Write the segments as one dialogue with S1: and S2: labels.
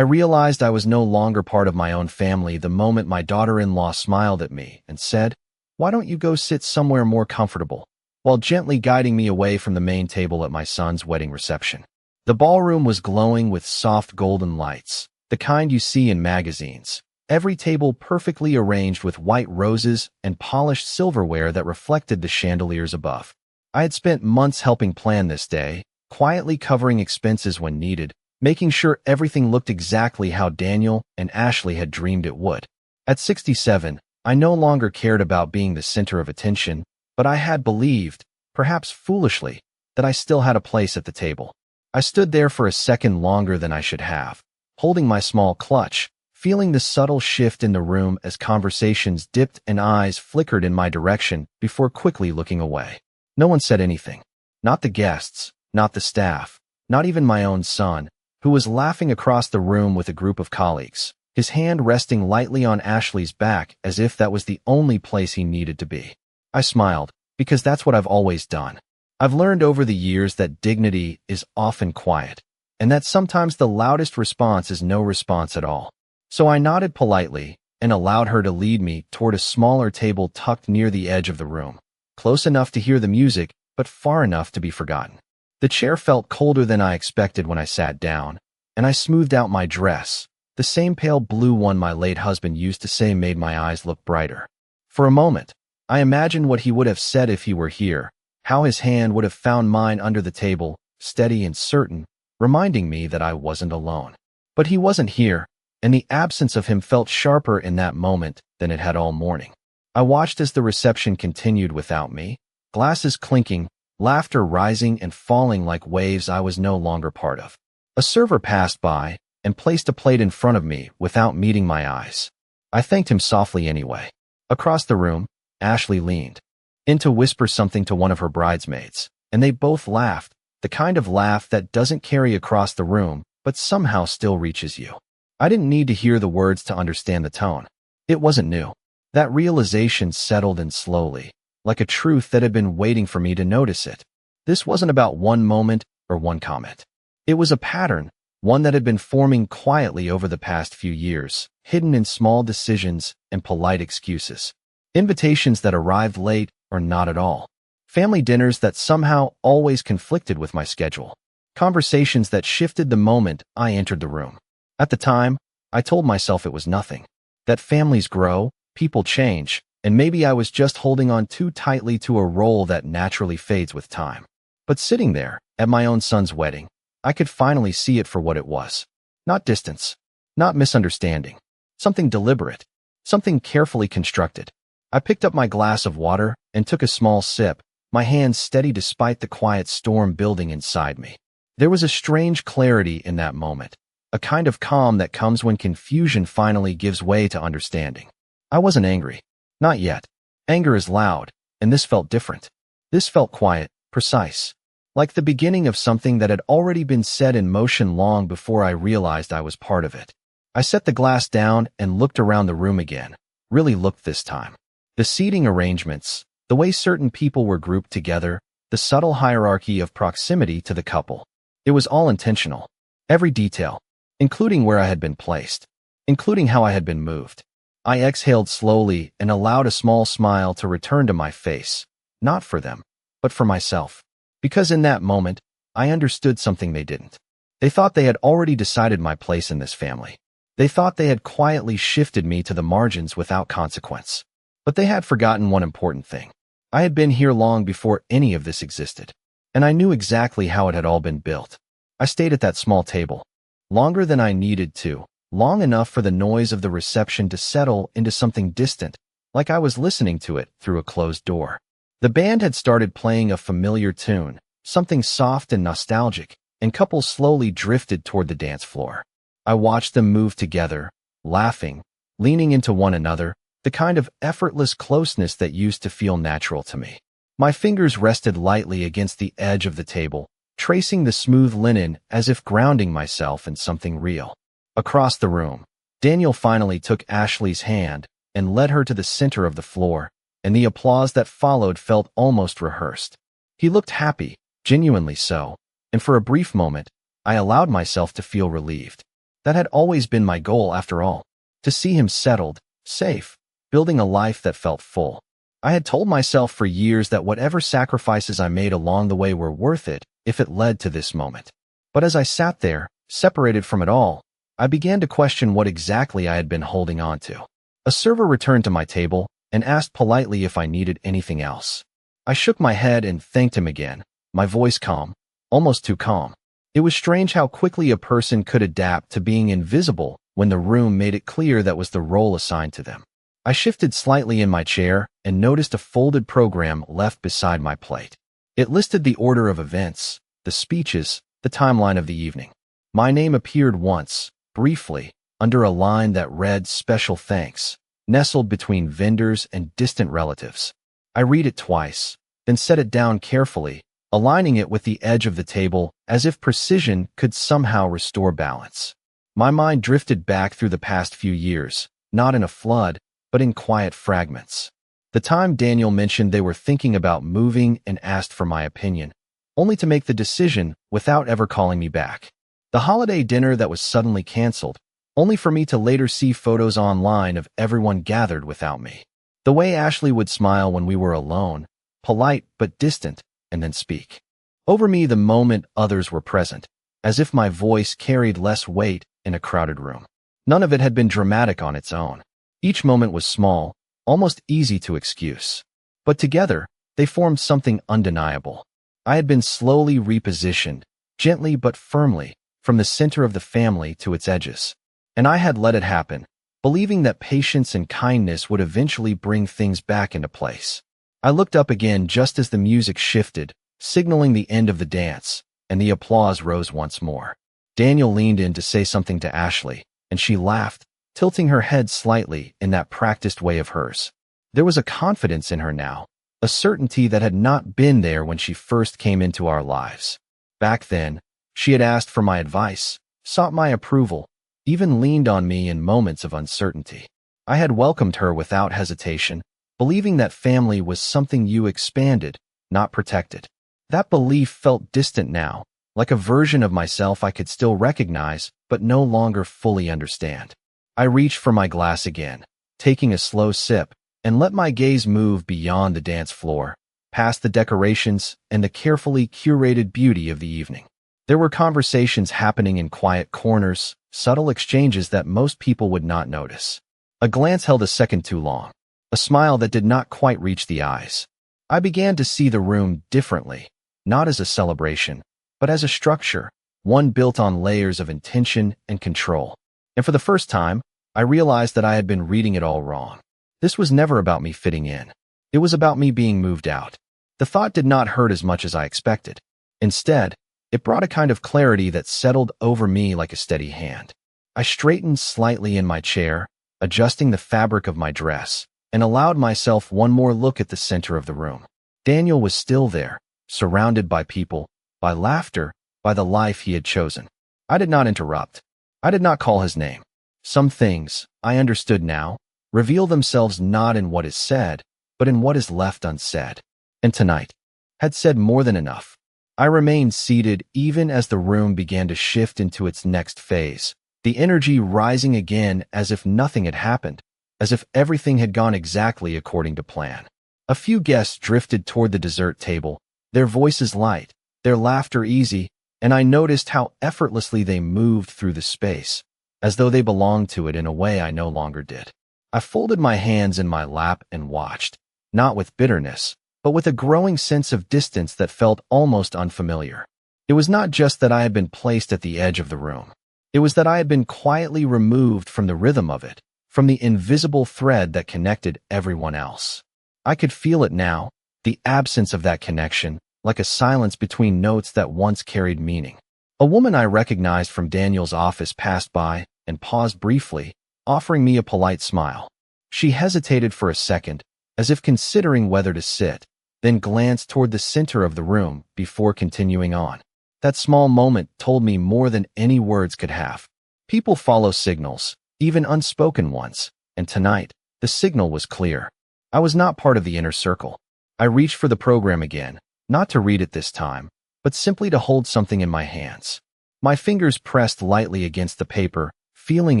S1: I realized I was no longer part of my own family the moment my daughter-in-law smiled at me and said, "Why don't you go sit somewhere more comfortable?" while gently guiding me away from the main table at my son's wedding reception. The ballroom was glowing with soft golden lights, the kind you see in magazines. Every table perfectly arranged with white roses and polished silverware that reflected the chandeliers above. I had spent months helping plan this day, quietly covering expenses when needed, making sure everything looked exactly how Daniel and Ashley had dreamed it would. At 67, I no longer cared about being the center of attention, but I had believed, perhaps foolishly, that I still had a place at the table. I stood there for a second longer than I should have, holding my small clutch, feeling the subtle shift in the room as conversations dipped and eyes flickered in my direction before quickly looking away. No one said anything. Not the guests, not the staff, not even my own son, who was laughing across the room with a group of colleagues, his hand resting lightly on Ashley's back as if that was the only place he needed to be. I smiled, because that's what I've always done. I've learned over the years that dignity is often quiet, and that sometimes the loudest response is no response at all. So I nodded politely and allowed her to lead me toward a smaller table tucked near the edge of the room, close enough to hear the music, but far enough to be forgotten. The chair felt colder than I expected when I sat down, and I smoothed out my dress, the same pale blue one my late husband used to say made my eyes look brighter. For a moment, I imagined what he would have said if he were here, how his hand would have found mine under the table, steady and certain, reminding me that I wasn't alone. But he wasn't here, and the absence of him felt sharper in that moment than it had all morning. I watched as the reception continued without me, glasses clinking, laughter rising and falling like waves I was no longer part of. A server passed by and placed a plate in front of me without meeting my eyes. I thanked him softly anyway. Across the room, Ashley leaned in to whisper something to one of her bridesmaids, and they both laughed, the kind of laugh that doesn't carry across the room but somehow still reaches you. I didn't need to hear the words to understand the tone. It wasn't new. That realization settled in slowly, like a truth that had been waiting for me to notice it. This wasn't about one moment or one comment. It was a pattern, one that had been forming quietly over the past few years, hidden in small decisions and polite excuses. Invitations that arrived late or not at all. Family dinners that somehow always conflicted with my schedule. Conversations that shifted the moment I entered the room. At the time, I told myself it was nothing. That families grow, people change, and maybe I was just holding on too tightly to a role that naturally fades with time. But sitting there, at my own son's wedding, I could finally see it for what it was. Not distance, not misunderstanding, something deliberate, something carefully constructed. I picked up my glass of water and took a small sip, my hands steady despite the quiet storm building inside me. There was a strange clarity in that moment, a kind of calm that comes when confusion finally gives way to understanding. I wasn't angry. Not yet. Anger is loud, and this felt different. This felt quiet, precise, like the beginning of something that had already been set in motion long before I realized I was part of it. I set the glass down and looked around the room again, really looked this time. The seating arrangements, the way certain people were grouped together, the subtle hierarchy of proximity to the couple. It was all intentional. Every detail, including where I had been placed, including how I had been moved. I exhaled slowly and allowed a small smile to return to my face, not for them, but for myself. Because in that moment, I understood something they didn't. They thought they had already decided my place in this family. They thought they had quietly shifted me to the margins without consequence. But they had forgotten one important thing. I had been here long before any of this existed, and I knew exactly how it had all been built. I stayed at that small table, longer than I needed to, long enough for the noise of the reception to settle into something distant, like I was listening to it through a closed door. The band had started playing a familiar tune, something soft and nostalgic, and couples slowly drifted toward the dance floor. I watched them move together, laughing, leaning into one another, the kind of effortless closeness that used to feel natural to me. My fingers rested lightly against the edge of the table, tracing the smooth linen as if grounding myself in something real. Across the room, Daniel finally took Ashley's hand and led her to the center of the floor, and the applause that followed felt almost rehearsed. He looked happy, genuinely so, and for a brief moment, I allowed myself to feel relieved. That had always been my goal after all. To see him settled, safe, building a life that felt full. I had told myself for years that whatever sacrifices I made along the way were worth it if it led to this moment. But as I sat there, separated from it all, I began to question what exactly I had been holding on to. A server returned to my table and asked politely if I needed anything else. I shook my head and thanked him again, my voice calm, almost too calm. It was strange how quickly a person could adapt to being invisible when the room made it clear that was the role assigned to them. I shifted slightly in my chair and noticed a folded program left beside my plate. It listed the order of events, the speeches, the timeline of the evening. My name appeared once, briefly, under a line that read "Special Thanks," nestled between vendors and distant relatives. I read it twice, then set it down carefully, aligning it with the edge of the table as if precision could somehow restore balance. My mind drifted back through the past few years, not in a flood, but in quiet fragments. The time Daniel mentioned they were thinking about moving and asked for my opinion, only to make the decision without ever calling me back. The holiday dinner that was suddenly canceled, only for me to later see photos online of everyone gathered without me. The way Ashley would smile when we were alone, polite but distant, and then speak over me the moment others were present, as if my voice carried less weight in a crowded room. None of it had been dramatic on its own. Each moment was small, almost easy to excuse. But together, they formed something undeniable. I had been slowly repositioned, gently but firmly, from the center of the family to its edges. And I had let it happen, believing that patience and kindness would eventually bring things back into place. I looked up again just as the music shifted, signaling the end of the dance, and the applause rose once more. Daniel leaned in to say something to Ashley, and she laughed, tilting her head slightly in that practiced way of hers. There was a confidence in her now, a certainty that had not been there when she first came into our lives. Back then, she had asked for my advice, sought my approval, even leaned on me in moments of uncertainty. I had welcomed her without hesitation, believing that family was something you expanded, not protected. That belief felt distant now, like a version of myself I could still recognize, but no longer fully understand. I reached for my glass again, taking a slow sip, and let my gaze move beyond the dance floor, past the decorations and the carefully curated beauty of the evening. There were conversations happening in quiet corners, subtle exchanges that most people would not notice. A glance held a second too long, a smile that did not quite reach the eyes. I began to see the room differently, not as a celebration, but as a structure, one built on layers of intention and control. And for the first time, I realized that I had been reading it all wrong. This was never about me fitting in. It was about me being moved out. The thought did not hurt as much as I expected. Instead, it brought a kind of clarity that settled over me like a steady hand. I straightened slightly in my chair, adjusting the fabric of my dress, and allowed myself one more look at the center of the room. Daniel was still there, surrounded by people, by laughter, by the life he had chosen. I did not interrupt. I did not call his name. Some things, I understood now, reveal themselves not in what is said, but in what is left unsaid. And tonight had said more than enough. I remained seated even as the room began to shift into its next phase, the energy rising again as if nothing had happened, as if everything had gone exactly according to plan. A few guests drifted toward the dessert table, their voices light, their laughter easy, and I noticed how effortlessly they moved through the space, as though they belonged to it in a way I no longer did. I folded my hands in my lap and watched, not with bitterness, but with a growing sense of distance that felt almost unfamiliar. It was not just that I had been placed at the edge of the room. It was that I had been quietly removed from the rhythm of it, from the invisible thread that connected everyone else. I could feel it now, the absence of that connection, like a silence between notes that once carried meaning. A woman I recognized from Daniel's office passed by and paused briefly, offering me a polite smile. She hesitated for a second, as if considering whether to sit, then glanced toward the center of the room before continuing on. That small moment told me more than any words could have. People follow signals, even unspoken ones, and tonight, the signal was clear. I was not part of the inner circle. I reached for the program again, not to read it this time, but simply to hold something in my hands. My fingers pressed lightly against the paper, feeling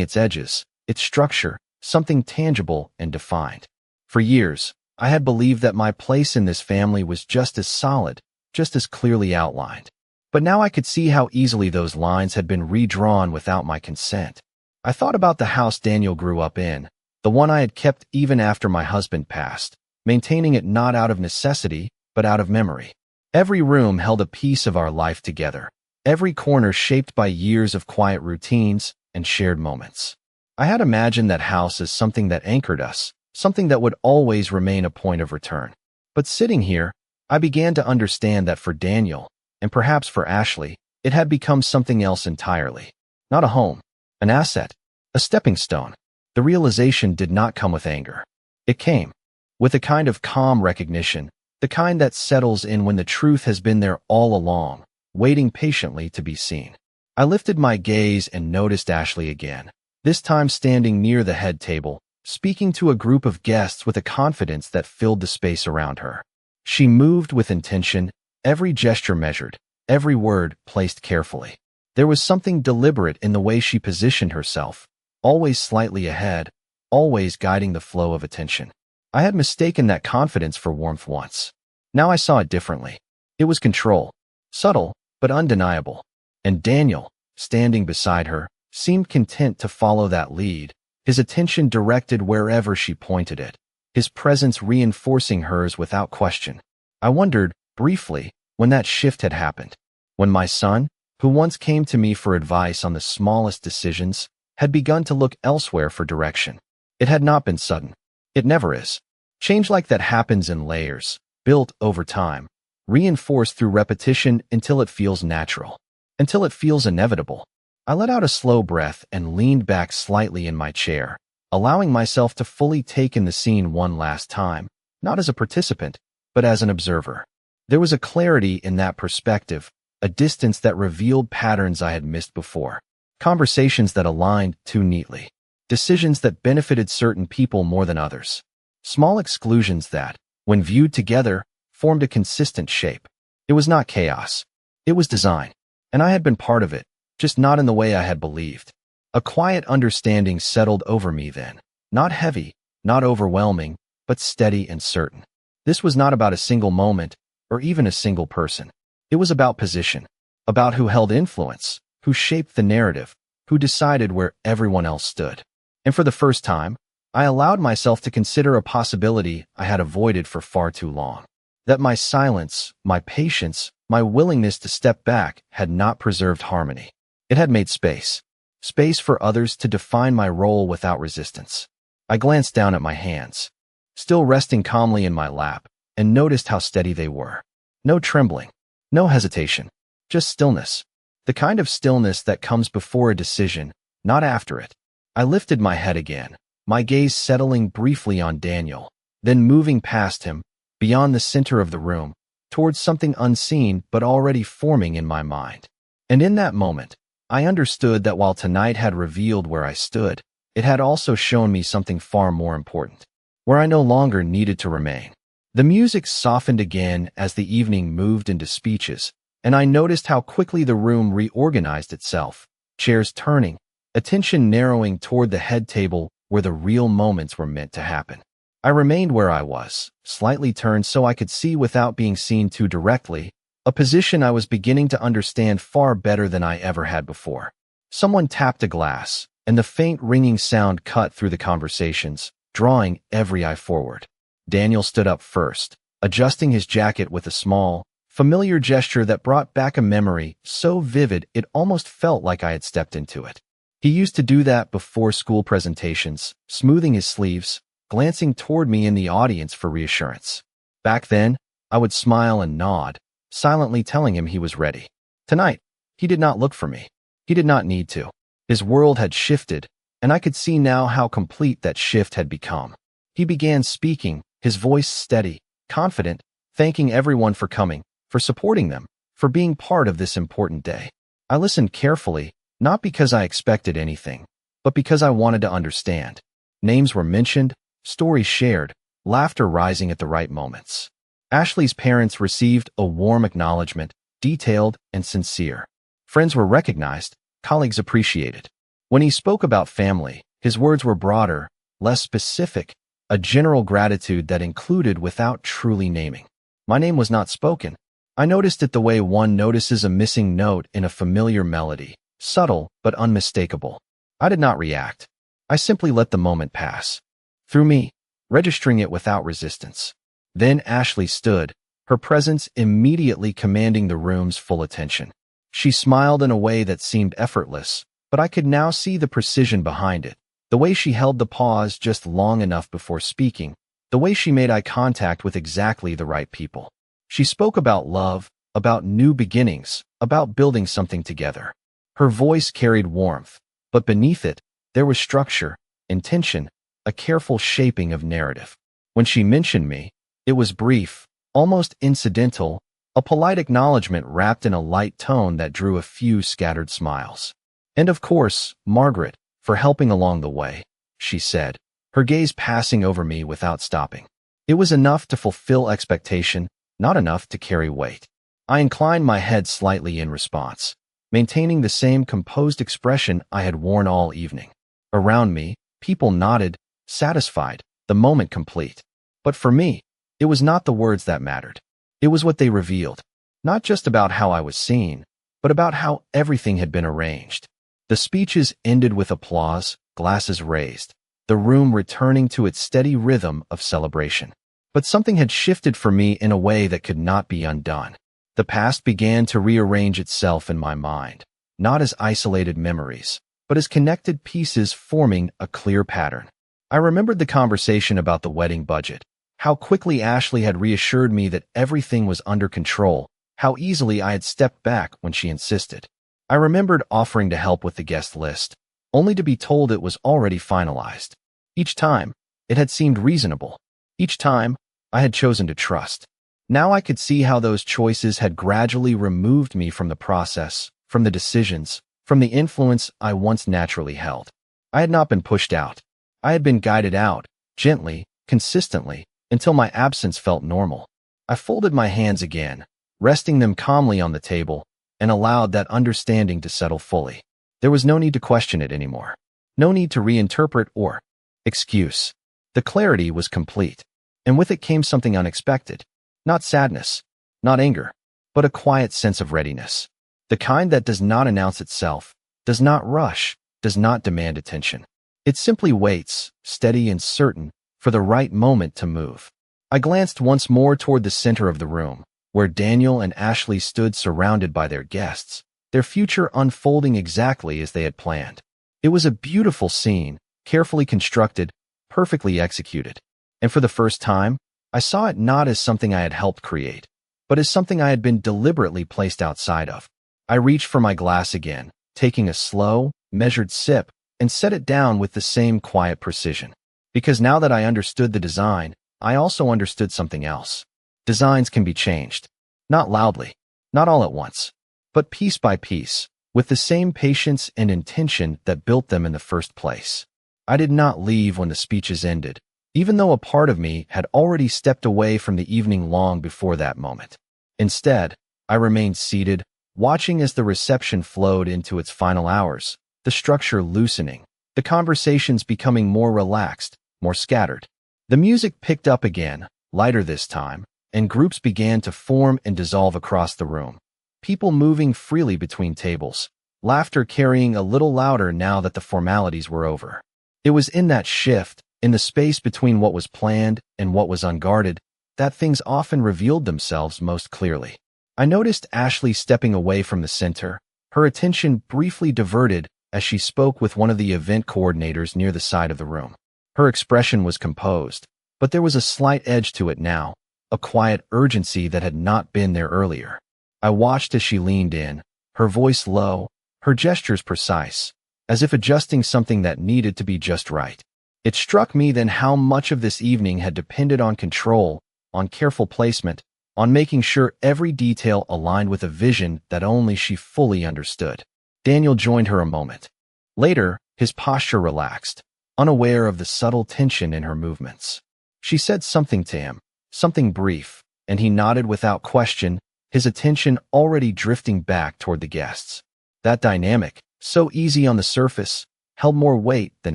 S1: its edges, its structure, something tangible and defined. For years, I had believed that my place in this family was just as solid, just as clearly outlined. But now I could see how easily those lines had been redrawn without my consent. I thought about the house Daniel grew up in, the one I had kept even after my husband passed, maintaining it not out of necessity, but out of memory. Every room held a piece of our life together, every corner shaped by years of quiet routines and shared moments. I had imagined that house as something that anchored us, something that would always remain a point of return. But sitting here, I began to understand that for Daniel, and perhaps for Ashley, it had become something else entirely. Not a home, an asset, a stepping stone. The realization did not come with anger. It came with a kind of calm recognition, the kind that settles in when the truth has been there all along, waiting patiently to be seen. I lifted my gaze and noticed Ashley again, this time standing near the head table, speaking to a group of guests with a confidence that filled the space around her. She moved with intention, every gesture measured, every word placed carefully. There was something deliberate in the way she positioned herself, always slightly ahead, always guiding the flow of attention. I had mistaken that confidence for warmth once. Now I saw it differently. It was control, subtle but undeniable. And Daniel, standing beside her, seemed content to follow that lead, his attention directed wherever she pointed it, his presence reinforcing hers without question. I wondered, briefly, when that shift had happened. When my son, who once came to me for advice on the smallest decisions, had begun to look elsewhere for direction. It had not been sudden. It never is. Change like that happens in layers, built over time, reinforced through repetition until it feels natural, until it feels inevitable. I let out a slow breath and leaned back slightly in my chair, allowing myself to fully take in the scene one last time, not as a participant, but as an observer. There was a clarity in that perspective, a distance that revealed patterns I had missed before, conversations that aligned too neatly, decisions that benefited certain people more than others, small exclusions that, when viewed together, formed a consistent shape. It was not chaos. It was design, and I had been part of it, just not in the way I had believed. A quiet understanding settled over me then, not heavy, not overwhelming, but steady and certain. This was not about a single moment, or even a single person. It was about position, about who held influence, who shaped the narrative, who decided where everyone else stood. And for the first time, I allowed myself to consider a possibility I had avoided for far too long. That my silence, my patience, my willingness to step back had not preserved harmony. It had made space. Space for others to define my role without resistance. I glanced down at my hands, still resting calmly in my lap, and noticed how steady they were. No trembling, no hesitation, just stillness. The kind of stillness that comes before a decision, not after it. I lifted my head again, my gaze settling briefly on Daniel, then moving past him, beyond the center of the room, towards something unseen but already forming in my mind. And in that moment, I understood that while tonight had revealed where I stood, it had also shown me something far more important, where I no longer needed to remain. The music softened again as the evening moved into speeches, and I noticed how quickly the room reorganized itself, chairs turning, attention narrowing toward the head table where the real moments were meant to happen. I remained where I was, slightly turned so I could see without being seen too directly, a position I was beginning to understand far better than I ever had before. Someone tapped a glass, and the faint ringing sound cut through the conversations, drawing every eye forward. Daniel stood up first, adjusting his jacket with a small, familiar gesture that brought back a memory so vivid it almost felt like I had stepped into it. He used to do that before school presentations, smoothing his sleeves, glancing toward me in the audience for reassurance. Back then, I would smile and nod, silently telling him he was ready. Tonight, he did not look for me. He did not need to. His world had shifted, and I could see now how complete that shift had become. He began speaking, his voice steady, confident, thanking everyone for coming, for supporting them, for being part of this important day. I listened carefully, not because I expected anything, but because I wanted to understand. Names were mentioned, stories shared, laughter rising at the right moments. Ashley's parents received a warm acknowledgement, detailed and sincere. Friends were recognized, colleagues appreciated. When he spoke about family, his words were broader, less specific, a general gratitude that included without truly naming. My name was not spoken. I noticed it the way one notices a missing note in a familiar melody, subtle but unmistakable. I did not react. I simply let the moment pass. Through me, registering it without resistance. Then Ashley stood, her presence immediately commanding the room's full attention. She smiled in a way that seemed effortless, but I could now see the precision behind it. The way she held the pause just long enough before speaking, the way she made eye contact with exactly the right people. She spoke about love, about new beginnings, about building something together. Her voice carried warmth, but beneath it, there was structure, intention, a careful shaping of narrative. When she mentioned me, it was brief, almost incidental, a polite acknowledgement wrapped in a light tone that drew a few scattered smiles. And of course, Margaret, for helping along the way, she said, her gaze passing over me without stopping. It was enough to fulfill expectation, not enough to carry weight. I inclined my head slightly in response, maintaining the same composed expression I had worn all evening. Around me, people nodded, satisfied, the moment complete. But for me, it was not the words that mattered. It was what they revealed, not just about how I was seen, but about how everything had been arranged. The speeches ended with applause, glasses raised, the room returning to its steady rhythm of celebration. But something had shifted for me in a way that could not be undone. The past began to rearrange itself in my mind, not as isolated memories, but as connected pieces forming a clear pattern. I remembered the conversation about the wedding budget, how quickly Ashley had reassured me that everything was under control, how easily I had stepped back when she insisted. I remembered offering to help with the guest list, only to be told it was already finalized. Each time, it had seemed reasonable. Each time, I had chosen to trust. Now I could see how those choices had gradually removed me from the process, from the decisions, from the influence I once naturally held. I had not been pushed out. I had been guided out, gently, consistently, until my absence felt normal. I folded my hands again, resting them calmly on the table, and allowed that understanding to settle fully. There was no need to question it anymore. No need to reinterpret or excuse. The clarity was complete, and with it came something unexpected. Not sadness, not anger, but a quiet sense of readiness. The kind that does not announce itself, does not rush, does not demand attention. It simply waits, steady and certain, for the right moment to move. I glanced once more toward the center of the room, where Daniel and Ashley stood surrounded by their guests, their future unfolding exactly as they had planned. It was a beautiful scene, carefully constructed, perfectly executed. And for the first time, I saw it not as something I had helped create, but as something I had been deliberately placed outside of. I reached for my glass again, taking a slow, measured sip, and set it down with the same quiet precision. Because now that I understood the design, I also understood something else. Designs can be changed. Not loudly, not all at once, but piece by piece, with the same patience and intention that built them in the first place. I did not leave when the speeches ended, even though a part of me had already stepped away from the evening long before that moment. Instead, I remained seated, watching as the reception flowed into its final hours, the structure loosening, the conversations becoming more relaxed, more scattered. The music picked up again, lighter this time, and groups began to form and dissolve across the room. People moving freely between tables, laughter carrying a little louder now that the formalities were over. It was in that shift, in the space between what was planned and what was unguarded, that things often revealed themselves most clearly. I noticed Ashley stepping away from the center, her attention briefly diverted as she spoke with one of the event coordinators near the side of the room. Her expression was composed, but there was a slight edge to it now, a quiet urgency that had not been there earlier. I watched as she leaned in, her voice low, her gestures precise, as if adjusting something that needed to be just right. It struck me then how much of this evening had depended on control, on careful placement, on making sure every detail aligned with a vision that only she fully understood. Daniel joined her a moment. Later, his posture relaxed, unaware of the subtle tension in her movements. She said something to him, something brief, and he nodded without question, his attention already drifting back toward the guests. That dynamic, so easy on the surface, held more weight than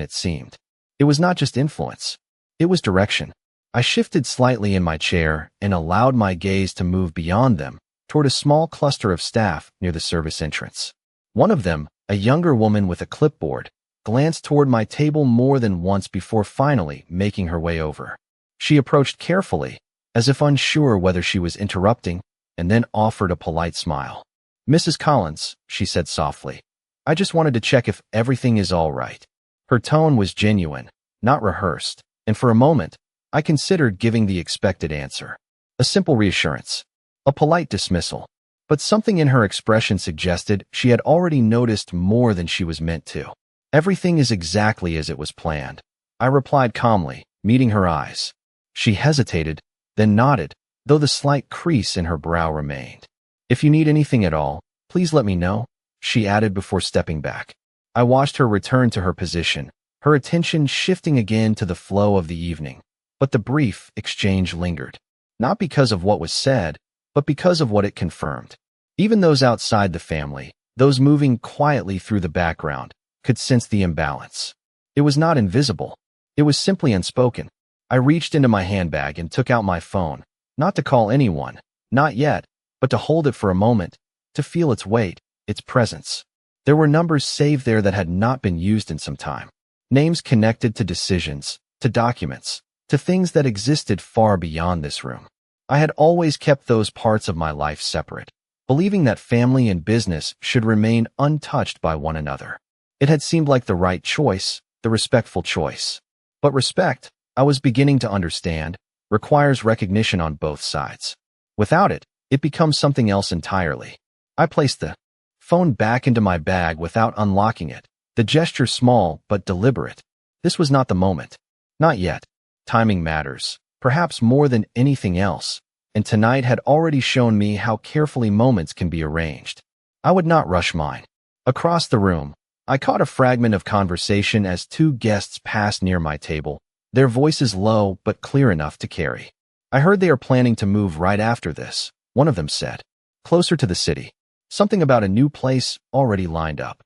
S1: it seemed. It was not just influence. It was direction. I shifted slightly in my chair and allowed my gaze to move beyond them, toward a small cluster of staff near the service entrance. One of them, a younger woman with a clipboard, glanced toward my table more than once before finally making her way over. She approached carefully, as if unsure whether she was interrupting, and then offered a polite smile. "Mrs. Collins," she said softly, "I just wanted to check if everything is all right." Her tone was genuine, not rehearsed, and for a moment, I considered giving the expected answer. A simple reassurance. A polite dismissal. But something in her expression suggested she had already noticed more than she was meant to. "Everything is exactly as it was planned," I replied calmly, meeting her eyes. She hesitated, then nodded, though the slight crease in her brow remained. "If you need anything at all, please let me know," she added before stepping back. I watched her return to her position, her attention shifting again to the flow of the evening. But the brief exchange lingered. Not because of what was said, but because of what it confirmed. Even those outside the family, those moving quietly through the background, could sense the imbalance. It was not invisible. It was simply unspoken. I reached into my handbag and took out my phone, not to call anyone, not yet, but to hold it for a moment, to feel its weight, its presence. There were numbers saved there that had not been used in some time. Names connected to decisions, to documents, to things that existed far beyond this room. I had always kept those parts of my life separate, believing that family and business should remain untouched by one another. It had seemed like the right choice, the respectful choice. But respect, I was beginning to understand, requires recognition on both sides. Without it, it becomes something else entirely. I placed the phone back into my bag without unlocking it, the gesture small but deliberate. This was not the moment. Not yet. Timing matters, perhaps more than anything else, and tonight had already shown me how carefully moments can be arranged. I would not rush mine. Across the room, I caught a fragment of conversation as two guests passed near my table, their voices low but clear enough to carry. "I heard they are planning to move right after this," one of them said. "Closer to the city. Something about a new place already lined up."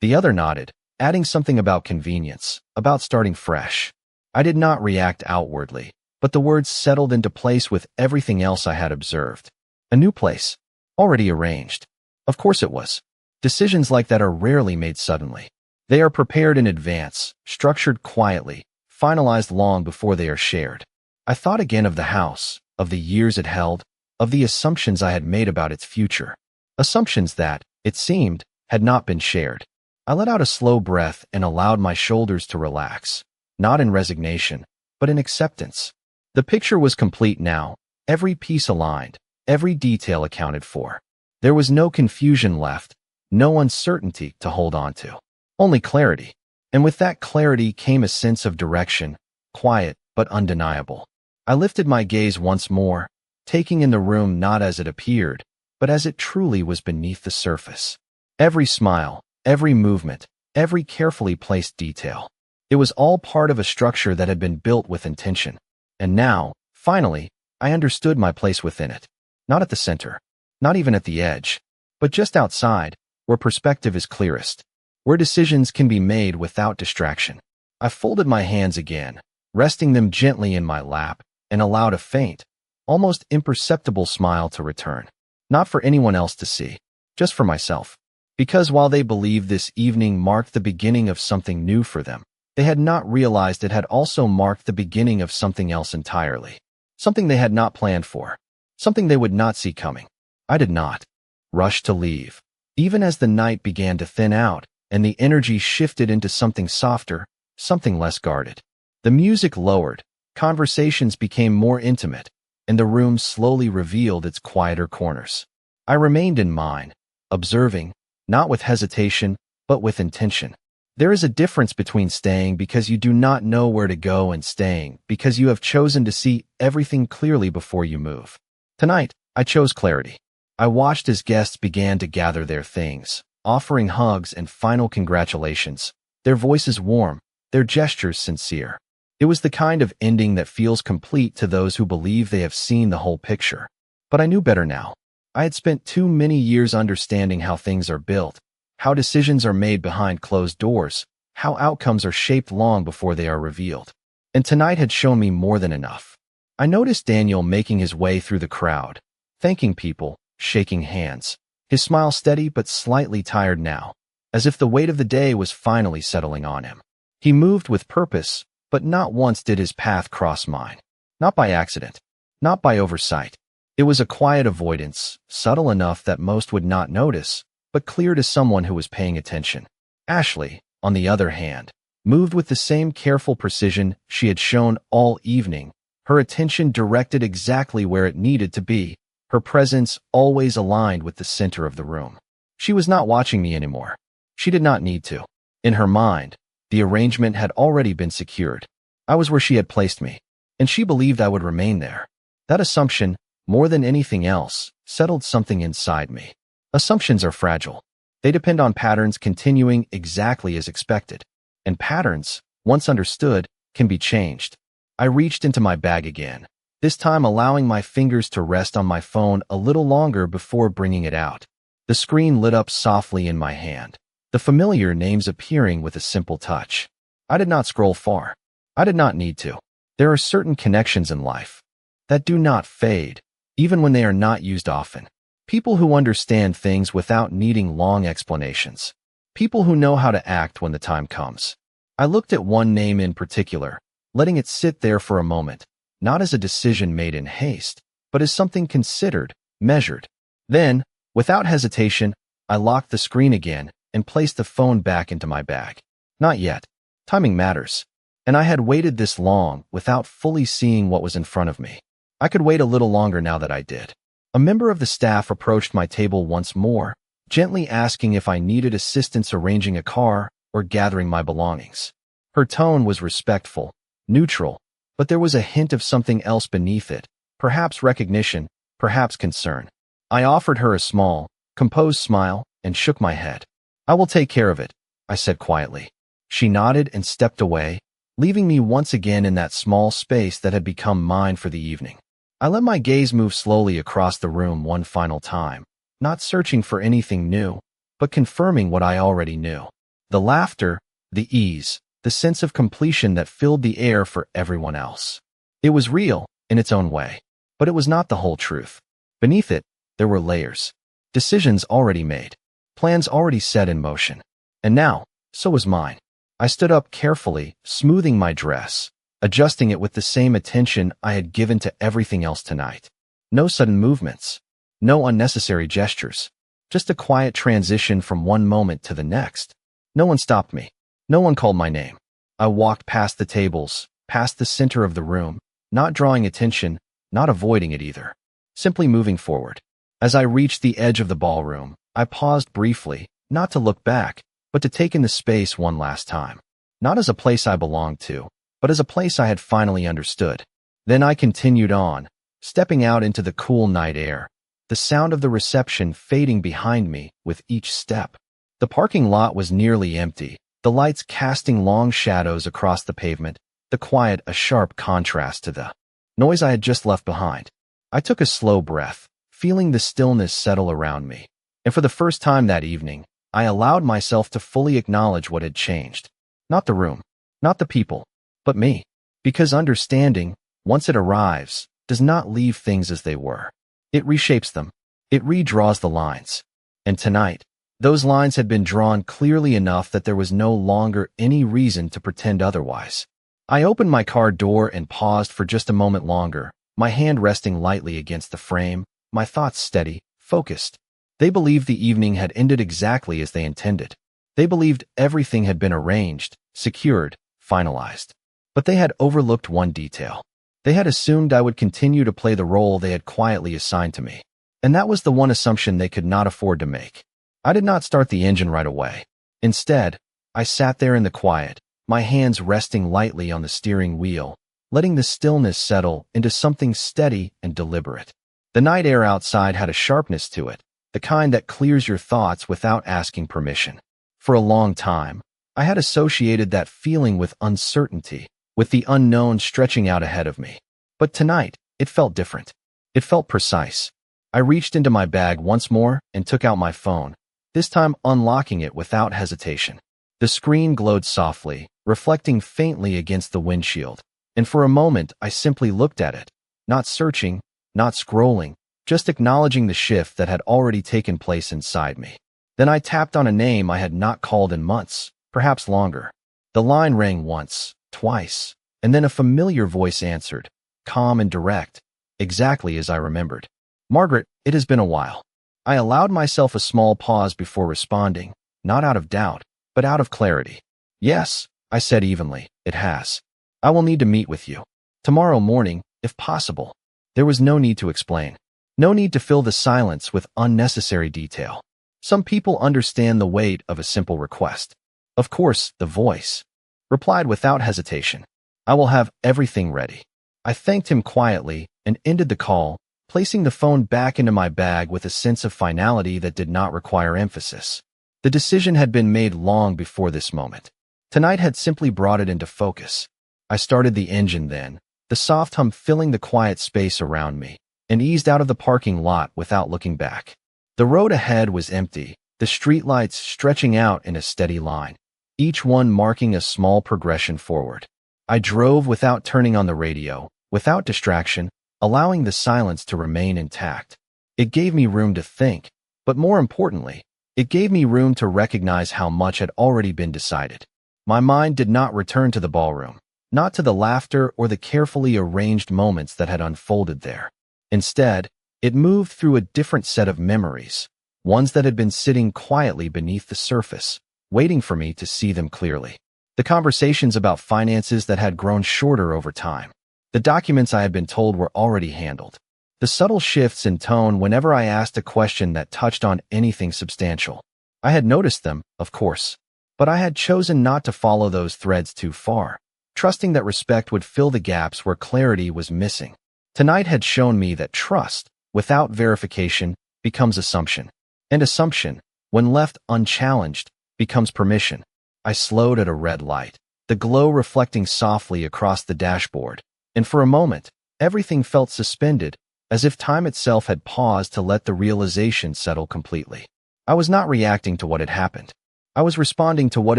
S1: The other nodded, adding something about convenience, about starting fresh. I did not react outwardly, but the words settled into place with everything else I had observed. A new place. Already arranged. Of course it was. Decisions like that are rarely made suddenly. They are prepared in advance, structured quietly, finalized long before they are shared. I thought again of the house, of the years it held, of the assumptions I had made about its future. Assumptions that, it seemed, had not been shared. I let out a slow breath and allowed my shoulders to relax. Not in resignation, but in acceptance. The picture was complete now, every piece aligned, every detail accounted for. There was no confusion left, no uncertainty to hold on to. Only clarity. And with that clarity came a sense of direction, quiet but undeniable. I lifted my gaze once more, taking in the room not as it appeared, but as it truly was beneath the surface. Every smile, every movement, every carefully placed detail. It was all part of a structure that had been built with intention. And now, finally, I understood my place within it. Not at the center, not even at the edge, but just outside, where perspective is clearest, where decisions can be made without distraction. I folded my hands again, resting them gently in my lap, and allowed a faint, almost imperceptible smile to return. Not for anyone else to see, just for myself. Because while they believed this evening marked the beginning of something new for them, they had not realized it had also marked the beginning of something else entirely. Something they had not planned for. Something they would not see coming. I did not rush to leave. Even as the night began to thin out and the energy shifted into something softer, something less guarded. The music lowered, conversations became more intimate, and the room slowly revealed its quieter corners. I remained in mine, observing, not with hesitation, but with intention. There is a difference between staying because you do not know where to go and staying because you have chosen to see everything clearly before you move. Tonight, I chose clarity. I watched as guests began to gather their things, offering hugs and final congratulations, their voices warm, their gestures sincere. It was the kind of ending that feels complete to those who believe they have seen the whole picture. But I knew better now. I had spent too many years understanding how things are built, how decisions are made behind closed doors, how outcomes are shaped long before they are revealed. And tonight had shown me more than enough. I noticed Daniel making his way through the crowd, thanking people, shaking hands. His smile steady but slightly tired now, as if the weight of the day was finally settling on him. He moved with purpose, but not once did his path cross mine. Not by accident, not by oversight. It was a quiet avoidance, subtle enough that most would not notice, but clear to someone who was paying attention. Ashley, on the other hand, moved with the same careful precision she had shown all evening, her attention directed exactly where it needed to be, her presence always aligned with the center of the room. She was not watching me anymore. She did not need to. In her mind, the arrangement had already been secured. I was where she had placed me, and she believed I would remain there. That assumption, more than anything else, settled something inside me. Assumptions are fragile. They depend on patterns continuing exactly as expected. And patterns, once understood, can be changed. I reached into my bag again, this time allowing my fingers to rest on my phone a little longer before bringing it out. The screen lit up softly in my hand, the familiar names appearing with a simple touch. I did not scroll far. I did not need to. There are certain connections in life that do not fade, even when they are not used often. People who understand things without needing long explanations. People who know how to act when the time comes. I looked at one name in particular, letting it sit there for a moment, not as a decision made in haste, but as something considered, measured. Then, without hesitation, I locked the screen again and placed the phone back into my bag. Not yet. Timing matters. And I had waited this long without fully seeing what was in front of me. I could wait a little longer now that I did. A member of the staff approached my table once more, gently asking if I needed assistance arranging a car or gathering my belongings. Her tone was respectful, neutral, but there was a hint of something else beneath it, perhaps recognition, perhaps concern. I offered her a small, composed smile and shook my head. "I will take care of it," I said quietly. She nodded and stepped away, leaving me once again in that small space that had become mine for the evening. I let my gaze move slowly across the room one final time, not searching for anything new, but confirming what I already knew. The laughter, the ease, the sense of completion that filled the air for everyone else. It was real, in its own way, but it was not the whole truth. Beneath it, there were layers. Decisions already made. Plans already set in motion. And now, so was mine. I stood up carefully, smoothing my dress, adjusting it with the same attention I had given to everything else tonight. No sudden movements. No unnecessary gestures. Just a quiet transition from one moment to the next. No one stopped me. No one called my name. I walked past the tables, past the center of the room, not drawing attention, not avoiding it either. Simply moving forward. As I reached the edge of the ballroom, I paused briefly, not to look back, but to take in the space one last time. Not as a place I belonged to, but as a place I had finally understood. Then I continued on, stepping out into the cool night air, the sound of the reception fading behind me with each step. The parking lot was nearly empty, the lights casting long shadows across the pavement, the quiet a sharp contrast to the noise I had just left behind. I took a slow breath, feeling the stillness settle around me. And for the first time that evening, I allowed myself to fully acknowledge what had changed. Not the room, not the people, but me. Because understanding, once it arrives, does not leave things as they were. It reshapes them. It redraws the lines. And tonight, those lines had been drawn clearly enough that there was no longer any reason to pretend otherwise. I opened my car door and paused for just a moment longer, my hand resting lightly against the frame, my thoughts steady, focused. They believed the evening had ended exactly as they intended. They believed everything had been arranged, secured, finalized. But they had overlooked one detail. They had assumed I would continue to play the role they had quietly assigned to me. And that was the one assumption they could not afford to make. I did not start the engine right away. Instead, I sat there in the quiet, my hands resting lightly on the steering wheel, letting the stillness settle into something steady and deliberate. The night air outside had a sharpness to it, the kind that clears your thoughts without asking permission. For a long time, I had associated that feeling with uncertainty, with the unknown stretching out ahead of me. But tonight, it felt different. It felt precise. I reached into my bag once more and took out my phone, this time unlocking it without hesitation. The screen glowed softly, reflecting faintly against the windshield, and for a moment I simply looked at it, not searching, not scrolling, just acknowledging the shift that had already taken place inside me. Then I tapped on a name I had not called in months, perhaps longer. The line rang once, twice, and then a familiar voice answered, calm and direct, exactly as I remembered. Margaret, it has been a while. I allowed myself a small pause before responding, not out of doubt, but out of clarity. Yes, I said evenly, it has. I will need to meet with you. Tomorrow morning, if possible. There was no need to explain. No need to fill the silence with unnecessary detail. Some people understand the weight of a simple request. Of course, the voice replied without hesitation. I will have everything ready. I thanked him quietly and ended the call, placing the phone back into my bag with a sense of finality that did not require emphasis. The decision had been made long before this moment. Tonight had simply brought it into focus. I started the engine then, the soft hum filling the quiet space around me, and eased out of the parking lot without looking back. The road ahead was empty, the streetlights stretching out in a steady line, each one marking a small progression forward. I drove without turning on the radio, without distraction, allowing the silence to remain intact. It gave me room to think, but more importantly, it gave me room to recognize how much had already been decided. My mind did not return to the ballroom, not to the laughter or the carefully arranged moments that had unfolded there. Instead, it moved through a different set of memories, ones that had been sitting quietly beneath the surface, waiting for me to see them clearly. The conversations about finances that had grown shorter over time. The documents I had been told were already handled. The subtle shifts in tone whenever I asked a question that touched on anything substantial. I had noticed them, of course, but I had chosen not to follow those threads too far, trusting that respect would fill the gaps where clarity was missing. Tonight had shown me that trust, without verification, becomes assumption. And assumption, when left unchallenged, becomes permission. I slowed at a red light, the glow reflecting softly across the dashboard, and for a moment, everything felt suspended, as if time itself had paused to let the realization settle completely. I was not reacting to what had happened. I was responding to what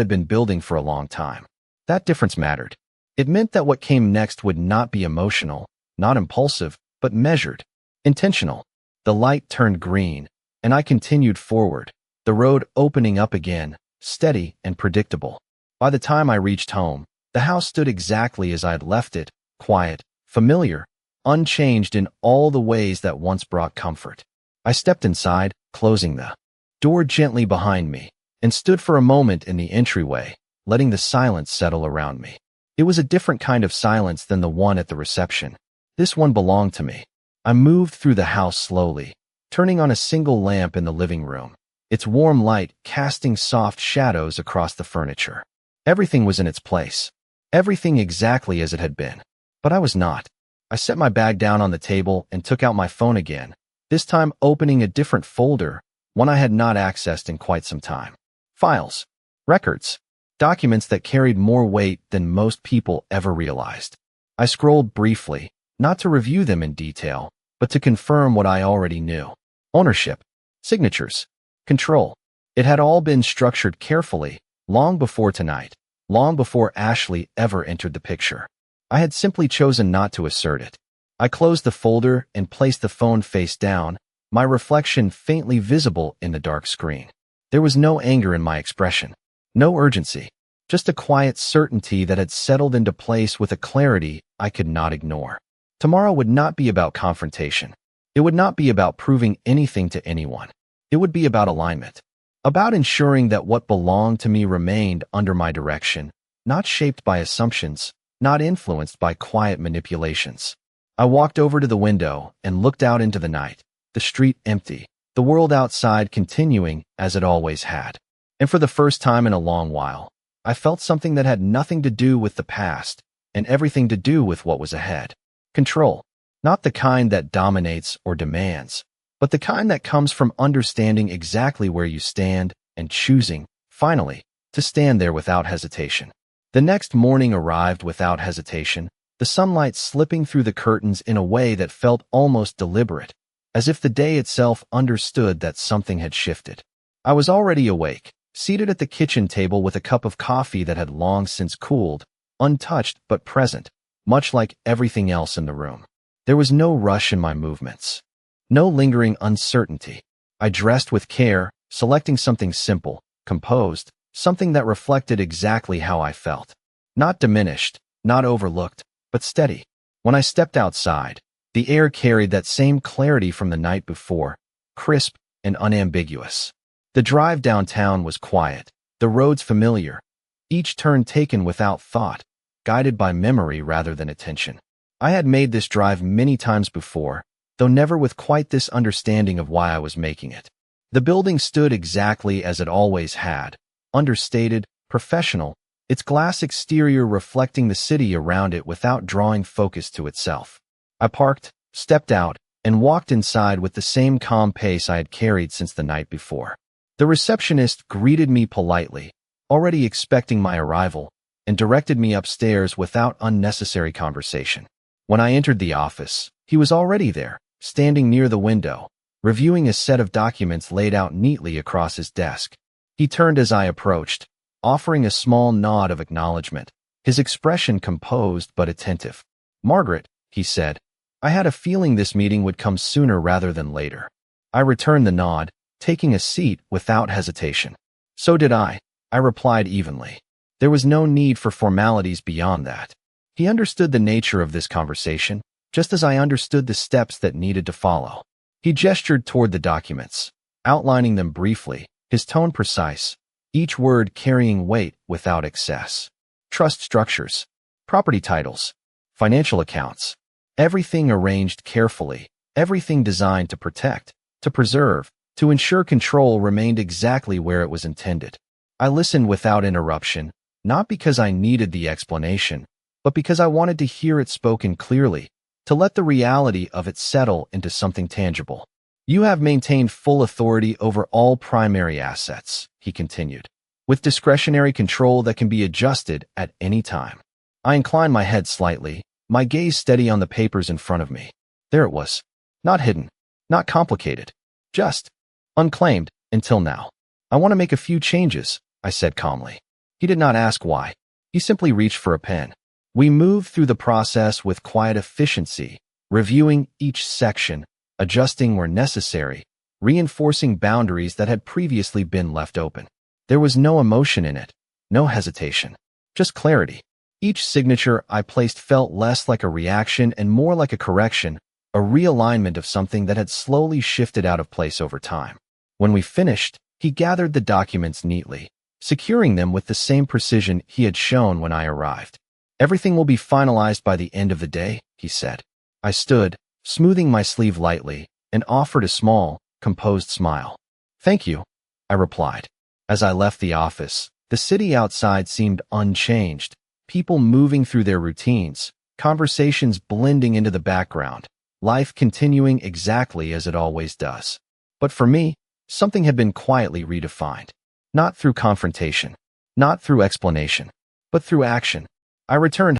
S1: had been building for a long time. That difference mattered. It meant that what came next would not be emotional, not impulsive, but measured, intentional. The light turned green, and I continued forward, the road opening up again, steady and predictable. By the time I reached home, the house stood exactly as I had left it, quiet, familiar, unchanged in all the ways that once brought comfort. I stepped inside, closing the door gently behind me, and stood for a moment in the entryway, letting the silence settle around me. It was a different kind of silence than the one at the reception. This one belonged to me. I moved through the house slowly, turning on a single lamp in the living room, its warm light casting soft shadows across the furniture. Everything was in its place, everything exactly as it had been. But I was not. I set my bag down on the table and took out my phone again, this time opening a different folder, one I had not accessed in quite some time. Files, records, documents that carried more weight than most people ever realized. I scrolled briefly, not to review them in detail, but to confirm what I already knew. Ownership, signatures, control. It had all been structured carefully, long before tonight, long before Ashley ever entered the picture. I had simply chosen not to assert it. I closed the folder and placed the phone face down, my reflection faintly visible in the dark screen. There was no anger in my expression, no urgency, just a quiet certainty that had settled into place with a clarity I could not ignore. Tomorrow would not be about confrontation. It would not be about proving anything to anyone. It would be about alignment, about ensuring that what belonged to me remained under my direction, not shaped by assumptions, not influenced by quiet manipulations. I walked over to the window and looked out into the night, the street empty, the world outside continuing as it always had. And for the first time in a long while, I felt something that had nothing to do with the past and everything to do with what was ahead. Control, not the kind that dominates or demands, but the kind that comes from understanding exactly where you stand and choosing, finally, to stand there without hesitation. The next morning arrived without hesitation, the sunlight slipping through the curtains in a way that felt almost deliberate, as if the day itself understood that something had shifted. I was already awake, seated at the kitchen table with a cup of coffee that had long since cooled, untouched but present, much like everything else in the room. There was no rush in my movements, no lingering uncertainty. I dressed with care, selecting something simple, composed, something that reflected exactly how I felt. Not diminished, not overlooked, but steady. When I stepped outside, the air carried that same clarity from the night before, crisp and unambiguous. The drive downtown was quiet, the roads familiar, each turn taken without thought, guided by memory rather than attention. I had made this drive many times before, though never with quite this understanding of why I was making it. The building stood exactly as it always had, understated, professional, its glass exterior reflecting the city around it without drawing focus to itself. I parked, stepped out, and walked inside with the same calm pace I had carried since the night before. The receptionist greeted me politely, already expecting my arrival, and directed me upstairs without unnecessary conversation. When I entered the office, he was already there, standing near the window, reviewing a set of documents laid out neatly across his desk. He turned as I approached, offering a small nod of acknowledgement, his expression composed but attentive. "Margaret," he said, "I had a feeling this meeting would come sooner rather than later." I returned the nod, taking a seat without hesitation. "So did I replied evenly. There was no need for formalities beyond that. He understood the nature of this conversation, just as I understood the steps that needed to follow. He gestured toward the documents, outlining them briefly, his tone precise, each word carrying weight without excess. Trust structures, property titles, financial accounts, everything arranged carefully, everything designed to protect, to preserve, to ensure control remained exactly where it was intended. I listened without interruption, not because I needed the explanation, but because I wanted to hear it spoken clearly, to let the reality of it settle into something tangible. "You have maintained full authority over all primary assets," he continued, "with discretionary control that can be adjusted at any time." I inclined my head slightly, my gaze steady on the papers in front of me. There it was. Not hidden, not complicated, just unclaimed until now. "I want to make a few changes," I said calmly. He did not ask why. He simply reached for a pen. We moved through the process with quiet efficiency, reviewing each section, adjusting where necessary, reinforcing boundaries that had previously been left open. There was no emotion in it, no hesitation, just clarity. Each signature I placed felt less like a reaction and more like a correction, a realignment of something that had slowly shifted out of place over time. When we finished, he gathered the documents neatly, securing them with the same precision he had shown when I arrived. "Everything will be finalized by the end of the day," he said. I stood, smoothing my sleeve lightly, and offered a small, composed smile. "Thank you," I replied. As I left the office, the city outside seemed unchanged, people moving through their routines, conversations blending into the background, life continuing exactly as it always does. But for me, something had been quietly redefined. Not through confrontation, not through explanation, but through action. I returned